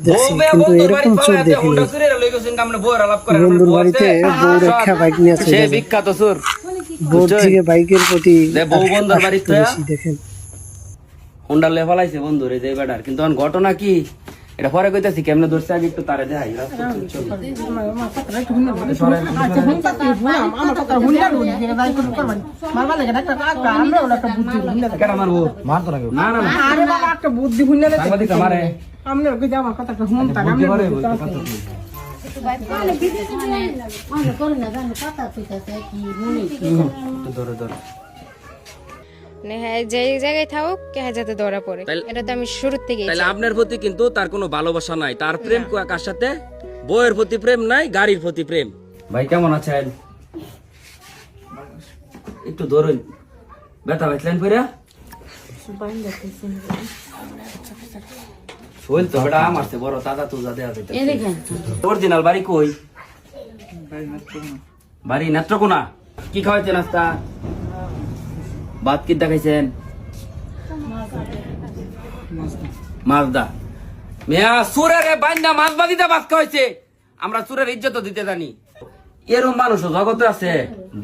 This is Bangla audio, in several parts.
দেখছি, কিন্তু এরকম চোর দেখিনি। বন্ধুর বাড়িতে বউ রেখা বাইক নিয়ে চলে যায়। বিখ্যাত চোর বউর থেকে বাইকের প্রতি বউ বন্ধুর বাড়িতে বেশি। দেখেন হুন্ডা লে ফলাইছে বন্ধুরে যে বেটার, কিন্তু এখন ঘটনা কি এটা পরে কইতাছি, কেমনে ধরছে আগে একটু তারে দেখাই। যে জায়গায় থাকুক কেহা যাতে ধরা পড়ে, এটা তো আমি শুরুর থেকেই। তাহলে আপনার প্রতি কিন্তু তার কোনো ভালোবাসা নাই, তার প্রেম কার সাথে? বউয়ের প্রতি প্রেম নাই, গাড়ির প্রতি প্রেম। ভাই কেমন আছেন? একটু ধরুন, ব্যথা পাইছিলেন পরে? শোল তো বেটা আমারছে বড় দাদা তো যা দেয়া যাইতে। অরিজিনাল বাড়ি কই? বাড়ি নেত্রকোনা। কি খাওয়াইছেন নাস্তা? ভাত কি দেখাইছেন? মাছদা মেয়া সুরেরে বান্দা মাছ বাদিতে ভাত খাওয়াইছে। আমরা সুরের ইজ্জত দিতে জানি। এরকম মানুষ জগতে আছে?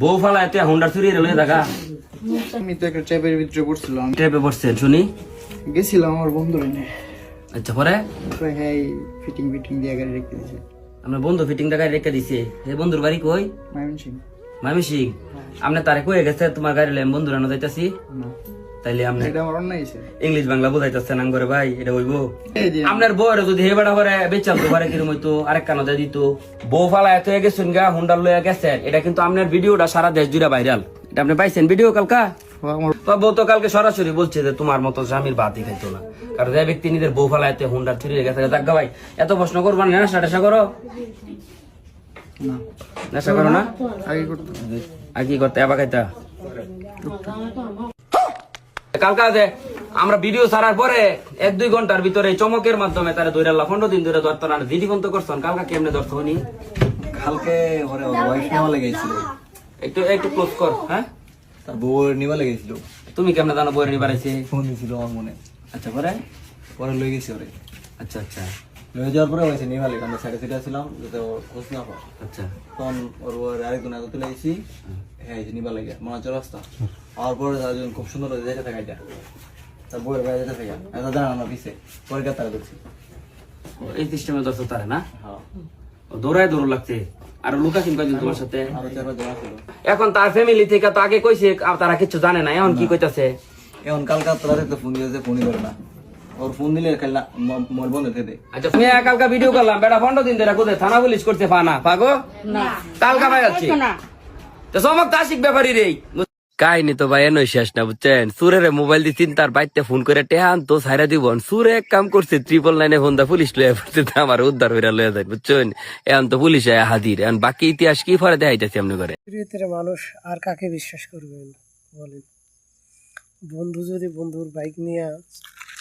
বউ ফালা এত হুন্ডা চুরি লয়ে থাকা। আমি তো একটা ট্যাপের ভিতরে পড়ছিলাম। ট্যাপে পড়ছেন শুনি? গেছিলাম আমার বন্ধু এনে। আচ্ছা পরে? হ্যাঁ, ফিটিং দিয়ে গাড়ি রেখে দিয়েছে। আপনার বন্ধু ফিটিং টাকায় রেখে দিছে। এই বন্ধুর বাড়ি কই? ময়মনসিং। আপনি তারে কয়ে গেছে তোমার গাড়ি লয়ে বন্ধুর আনো যাইতাছি? তাইলে আপনি ইংলিশ বাংলা বুঝাইতেছেন আঙ্গরে ভাই, এটা হইব? আপনার বউরে যদি হে বেড়া করে বেচাল তো পারে কিরম হইতো, আরেক কানো দিয়ে দিত। বউ ফালা এত গেছেন গা, হুন্ডার লইয়া গেছেন, এটা কিন্তু আপনার ভিডিওটা সারা দেশ জুড়ে ভাইরাল। এটা আপনি পাইছেন ভিডিও কালকা? বউ তো কালকে সরাসরি বলছে যে তোমার মতো স্বামীর বাতি খাইতো না, কারণ যে ব্যক্তি নিজের বউ ফালা এত হুন্ডার চুরি গেছে। জাগা ভাই এত প্রশ্ন করবার না, নেশা করো? নেশা করো না? আগে করতে আবার খাইতা? কালকা আমরা ভিডিও ছাড়ার পরে 1-2 ঘন্টার ভিতরে চমকের মাধ্যমে তারা ধরে 15 দিন ধরে ধরতো না। দিদি কোন তো করছেন কালকা কেমনে ধরতো উনি? কালকে ওরে ওয়াইফ নেওয়া লেগেছিল। একটু ক্লোজ কর। হ্যাঁ, তার বউয়ের নিবা লেগেছিল। তুমি কেমনে জানো বউয়ের নিবার আছে? ফোন দিছিল আমার মনে। আচ্ছা পরে লয়ে গেছি ওরে। আচ্ছা লয়ে যাওয়ার পরে হয়েছে নিবা লেগে আমরা সাইডে সাইডে ছিলাম যাতে ওর খোঁজ না পায়। আচ্ছা তখন ওর বউয়ের আরেকজন আগে তুলে গেছি। হ্যাঁ, নিবা লেগে মনে রাস্তা আর পরে তার খুব সুন্দর যেতে থাকে এটা তার বউয়ের বাইরে যেতে থাকে এত জানা না পিছে পরে তারা দেখছি এই সিস্টেমে ধরতো তারা না? হ্যাঁ, দৌড়ায় দৌড় লাগছে। আর লুকা কিনবা তোমার সাথে আরো 4-5 জন ছিল। এখন তার ফ্যামিলি থেকে তো আগে কইছে তারা কিছু জানে না, এখন কি কইতাছে? এখন কালকা তোরা তো ফোন দিয়েছে, ফোনই করে না। ওর ফোন দিলে খেলা মোর বন্ধ থেকে দেয়। আচ্ছা তুমি কালকা ভিডিও করলাম, বেটা 15 দিন ধরে কোথায় থানা পুলিশ করতে পানা পাগো না কালকা ভাই যাচ্ছে তো চমক তাসিক ব্যাপারী রে। কাহিনী তো ভাই এনই শেষ না, বুঝছেন? সুরের মোবাইল দিয়ে চিন্তার বাইতে ফোন করে টেহান তো ছাইরা দিব। সুরে এক কাম করছে, 999 ফোন দা পুলিশ লয়ে পড়ছে, আমার উদ্ধার হইরা লয়ে যায়, বুঝছেন? এখন তো পুলিশ হাজির। এখন বাকি ইতিহাস কি ফরে দেখাইতেছি এমনি করে। মানুষ আর কাকে বিশ্বাস করবেন বলেন? বন্ধু যদি বন্ধুর বাইক নিয়ে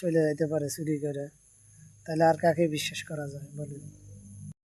চলে যাইতে পারে চুরি করে, তাহলে আর কাকে বিশ্বাস করা যায় বলেন?